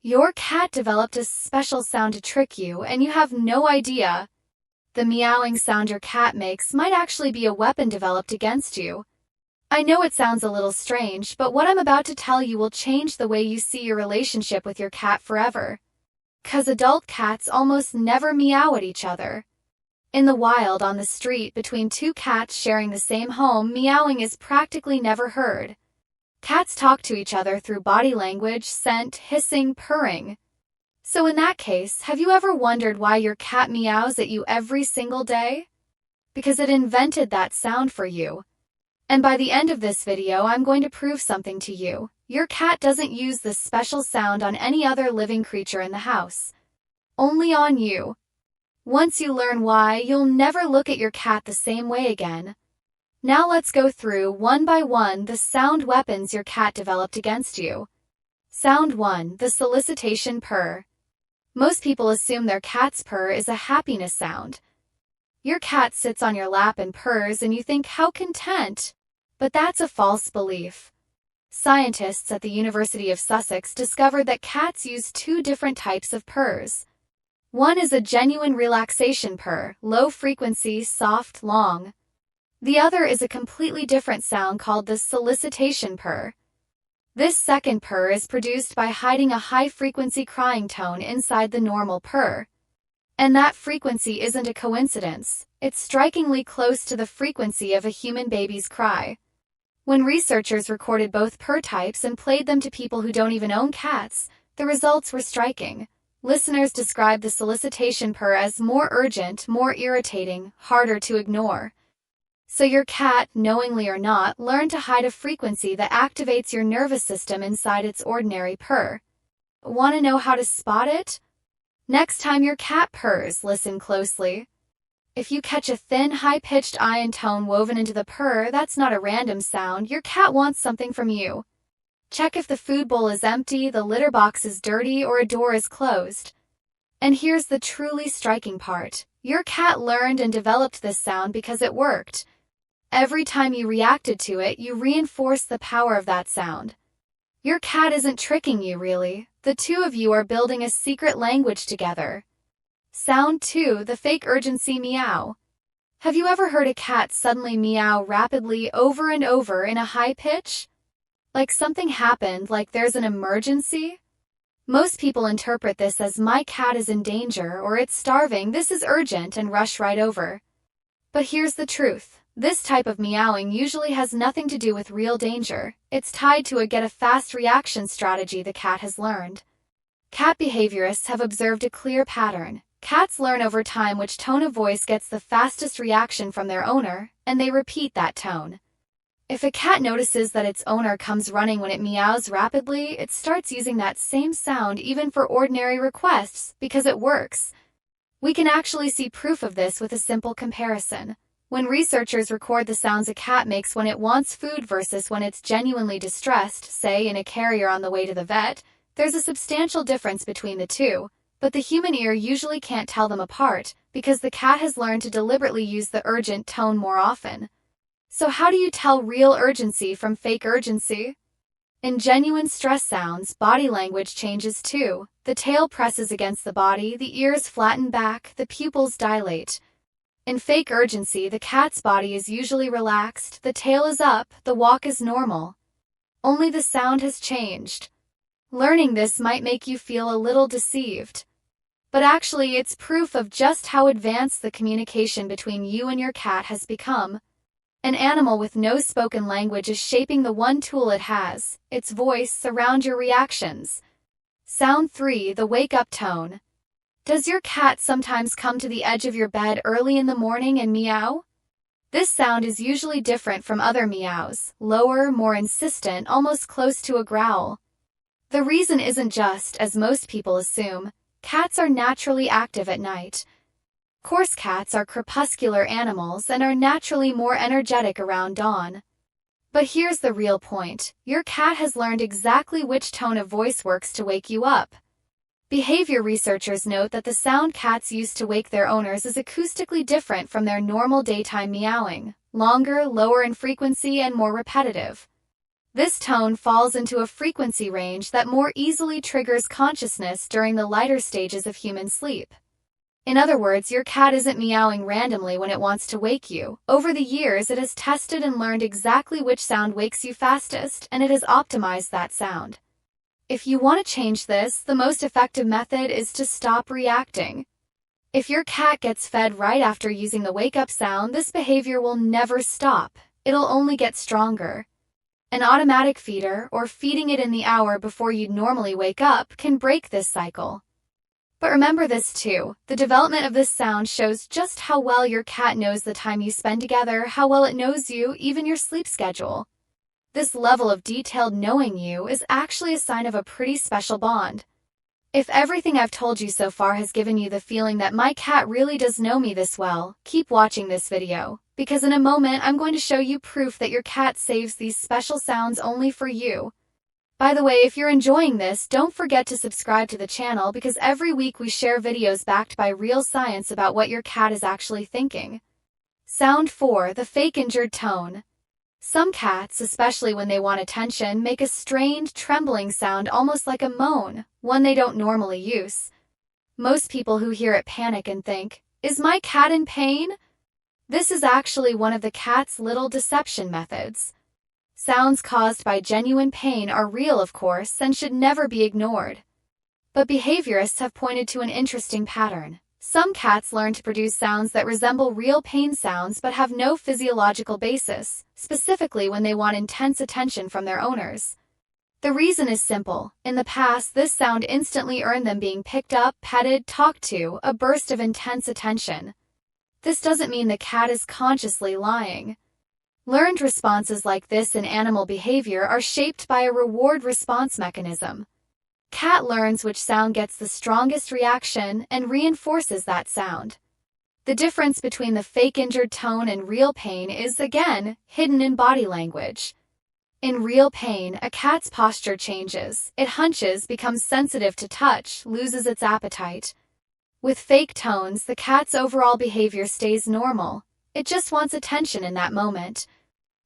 Your cat developed a special sound to trick you, and you have no idea. The meowing sound your cat makes might actually be a weapon developed against you. I know it sounds a little strange, but what I'm about to tell you will change the way you see your relationship with your cat forever. 'Cause adult cats almost never meow at each other. In the wild, on the street, between two cats sharing the same home, meowing is practically never heard. Cats talk to each other through body language, scent, hissing, purring. So in that case, have you ever wondered why your cat meows at you every single day? Because it invented that sound for you. And by the end of this video, I'm going to prove something to you. Your cat doesn't use this special sound on any other living creature in the house. Only on you. Once you learn why, you'll never look at your cat the same way again. Now let's go through, one by one, the sound weapons your cat developed against you. Sound 1. The solicitation purr. Most people assume their cat's purr is a happiness sound. Your cat sits on your lap and purrs and you think, how content. But that's a false belief. Scientists at the University of Sussex discovered that cats use two different types of purrs. One is a genuine relaxation purr, low frequency, soft, long. The other is a completely different sound called the solicitation purr. This second purr is produced by hiding a high-frequency crying tone inside the normal purr. And that frequency isn't a coincidence, it's strikingly close to the frequency of a human baby's cry. When researchers recorded both purr types and played them to people who don't even own cats, the results were striking. Listeners described the solicitation purr as more urgent, more irritating, harder to ignore. So your cat, knowingly or not, learned to hide a frequency that activates your nervous system inside its ordinary purr. Want to know how to spot it? Next time your cat purrs, listen closely. If you catch a thin, high-pitched ion tone woven into the purr, that's not a random sound. Your cat wants something from you. Check if the food bowl is empty, the litter box is dirty, or a door is closed. And here's the truly striking part. Your cat learned and developed this sound because it worked. Every time you reacted to it, you reinforced the power of that sound. Your cat isn't tricking you, really. The two of you are building a secret language together. Sound 2. The fake urgency meow. Have you ever heard a cat suddenly meow rapidly over and over in a high pitch? Like something happened, like there's an emergency? Most people interpret this as my cat is in danger or it's starving, this is urgent, and rush right over. But here's the truth. This type of meowing usually has nothing to do with real danger. It's tied to a get-a-fast reaction strategy the cat has learned. Cat behaviorists have observed a clear pattern. Cats learn over time which tone of voice gets the fastest reaction from their owner, and they repeat that tone. If a cat notices that its owner comes running when it meows rapidly, it starts using that same sound even for ordinary requests because it works. We can actually see proof of this with a simple comparison. When researchers record the sounds a cat makes when it wants food versus when it's genuinely distressed, say in a carrier on the way to the vet, there's a substantial difference between the two, but the human ear usually can't tell them apart because the cat has learned to deliberately use the urgent tone more often. So how do you tell real urgency from fake urgency? In genuine stress sounds, body language changes too. The tail presses against the body, the ears flatten back, the pupils dilate. In fake urgency, the cat's body is usually relaxed, the tail is up, the walk is normal. Only the sound has changed. Learning this might make you feel a little deceived. But actually, it's proof of just how advanced the communication between you and your cat has become. An animal with no spoken language is shaping the one tool it has, its voice, around your reactions. Sound 3. The wake-up tone. Does your cat sometimes come to the edge of your bed early in the morning and meow? This sound is usually different from other meows, lower, more insistent, almost close to a growl. The reason isn't just, as most people assume, cats are naturally active at night. Coarse cats are crepuscular animals and are naturally more energetic around dawn. But here's the real point. Your cat has learned exactly which tone of voice works to wake you up. Behavior researchers note that the sound cats use to wake their owners is acoustically different from their normal daytime meowing, longer, lower in frequency, and more repetitive. This tone falls into a frequency range that more easily triggers consciousness during the lighter stages of human sleep. In other words, your cat isn't meowing randomly when it wants to wake you. Over the years, it has tested and learned exactly which sound wakes you fastest, and it has optimized that sound. If you want to change this, the most effective method is to stop reacting. If your cat gets fed right after using the wake-up sound, this behavior will never stop. It'll only get stronger. An automatic feeder, or feeding it in the hour before you'd normally wake up, can break this cycle. But remember this too, the development of this sound shows just how well your cat knows the time you spend together, how well it knows you, even your sleep schedule. This level of detailed knowing you is actually a sign of a pretty special bond. If everything I've told you so far has given you the feeling that my cat really does know me this well, keep watching this video, because in a moment I'm going to show you proof that your cat saves these special sounds only for you. By the way, if you're enjoying this, don't forget to subscribe to the channel because every week we share videos backed by real science about what your cat is actually thinking. Sound 4. The fake injured tone. Some cats, especially when they want attention, make a strained, trembling sound almost like a moan, one they don't normally use. Most people who hear it panic and think, "Is my cat in pain?" This is actually one of the cat's little deception methods. Sounds caused by genuine pain are real, of course, and should never be ignored. But behaviorists have pointed to an interesting pattern. Some cats learn to produce sounds that resemble real pain sounds but have no physiological basis, specifically when they want intense attention from their owners. The reason is simple. In the past, this sound instantly earned them being picked up, petted, talked to, a burst of intense attention. This doesn't mean the cat is consciously lying. Learned responses like this in animal behavior are shaped by a reward-response mechanism. Cat learns which sound gets the strongest reaction and reinforces that sound. The difference between the fake injured tone and real pain is, again, hidden in body language. In real pain, a cat's posture changes. It hunches, becomes sensitive to touch, loses its appetite. With fake tones, the cat's overall behavior stays normal. It just wants attention in that moment.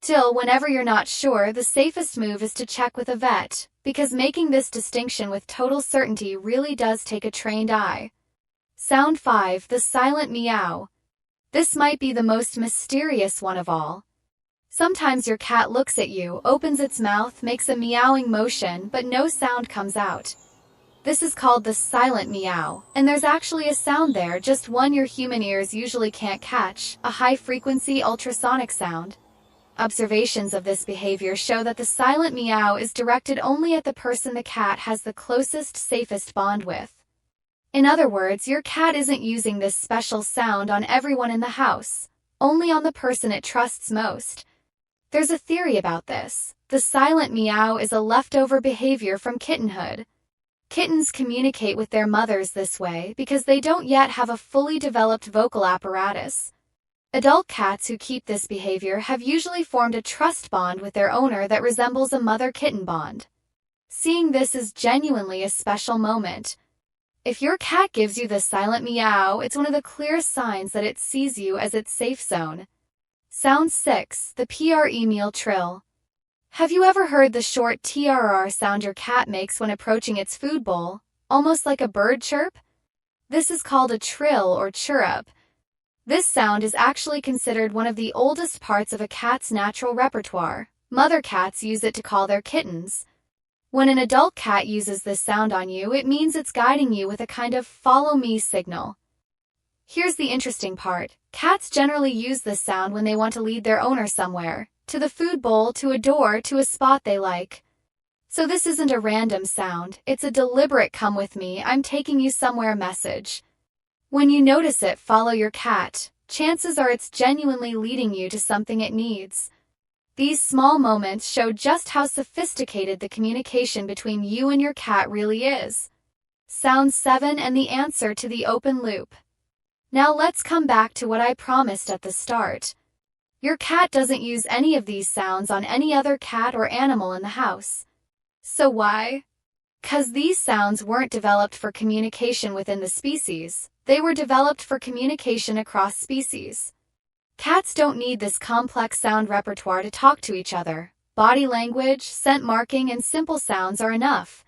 Still, whenever you're not sure, the safest move is to check with a vet, because making this distinction with total certainty really does take a trained eye. Sound 5. The silent meow. This might be the most mysterious one of all. Sometimes your cat looks at you, opens its mouth, makes a meowing motion, but no sound comes out. This is called the silent meow, and there's actually a sound there, just one your human ears usually can't catch, a high-frequency ultrasonic sound. Observations of this behavior show that the silent meow is directed only at the person the cat has the closest, safest bond with. In other words, your cat isn't using this special sound on everyone in the house, only on the person it trusts most. There's a theory about this. The silent meow is a leftover behavior from kittenhood. Kittens communicate with their mothers this way because they don't yet have a fully developed vocal apparatus. Adult cats who keep this behavior have usually formed a trust bond with their owner that resembles a mother-kitten bond. Seeing this is genuinely a special moment. If your cat gives you the silent meow, it's one of the clearest signs that it sees you as its safe zone. Sound 6. The purr meal trill. Have you ever heard the short TRR sound your cat makes when approaching its food bowl, almost like a bird chirp? This is called a trill or chirrup. This sound is actually considered one of the oldest parts of a cat's natural repertoire. Mother cats use it to call their kittens. When an adult cat uses this sound on you, it means it's guiding you with a kind of follow me signal. Here's the interesting part. Cats generally use this sound when they want to lead their owner somewhere, to the food bowl, to a door, to a spot they like. So this isn't a random sound, it's a deliberate come with me, I'm taking you somewhere message. When you notice it, follow your cat. Chances are it's genuinely leading you to something it needs. These small moments show just how sophisticated the communication between you and your cat really is. Sound 7 and the answer to the open loop. Now let's come back to what I promised at the start. Your cat doesn't use any of these sounds on any other cat or animal in the house. So why? 'Cause these sounds weren't developed for communication within the species. They were developed for communication across species. Cats don't need this complex sound repertoire to talk to each other. Body language, scent marking, and simple sounds are enough.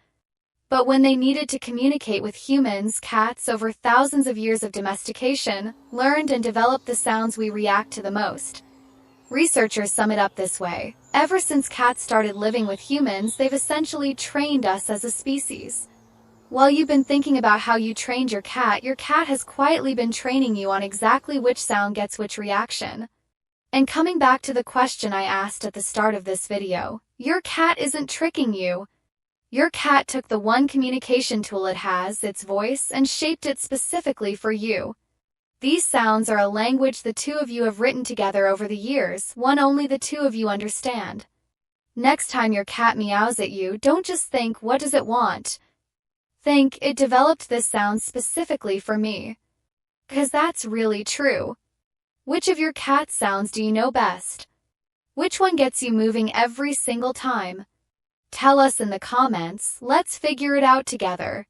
But when they needed to communicate with humans, cats, over thousands of years of domestication, learned and developed the sounds we react to the most. Researchers sum it up this way: ever since cats started living with humans, they've essentially trained us as a species. While you've been thinking about how you trained your cat has quietly been training you on exactly which sound gets which reaction. And coming back to the question I asked at the start of this video, your cat isn't tricking you. Your cat took the one communication tool it has, its voice, and shaped it specifically for you. These sounds are a language the two of you have written together over the years, one only the two of you understand. Next time your cat meows at you, don't just think, what does it want? Think, it developed this sound specifically for me. 'Cause that's really true. Which of your cat's sounds do you know best? Which one gets you moving every single time? Tell us in the comments, let's figure it out together.